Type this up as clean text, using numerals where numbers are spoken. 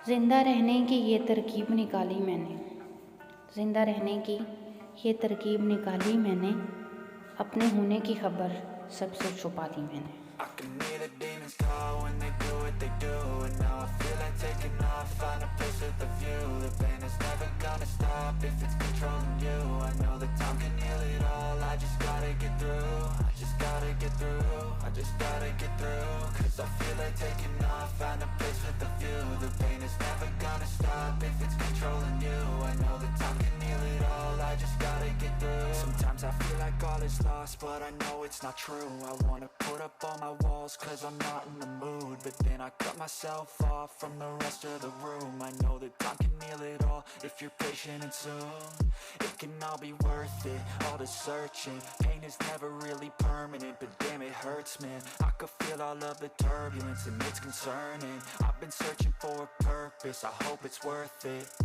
ज़िंदा रहने की ये तरकीब निकाली मैंने, ज़िंदा रहने की ये तरकीब निकाली मैंने, अपने होने की खबर सबसे छुपा दी मैंने। I can hear the demons call when they do what they do. And now I feel like taking off, find a place with a view. The pain is never gonna stop if it's controlling you. I know that time can heal it all, I just gotta get through. I just gotta get through, I just gotta get through. Cause I feel like taking off, find a place with a view. The pain is never gonna stop if it's controlling you. I know that time can heal it all, I just gotta get through. Sometimes I feel like all is lost, but I know it's not true. I wanna put up all my walls cause I'm not in the mood, but then I cut myself off from the rest of the room. I know that time can heal it all if you're patient, and soon it can all be worth it, all the searching. Pain is never really permanent, but damn it hurts, man. I could feel all of the turbulence and it's concerning. I've been searching for a purpose, I hope it's worth it.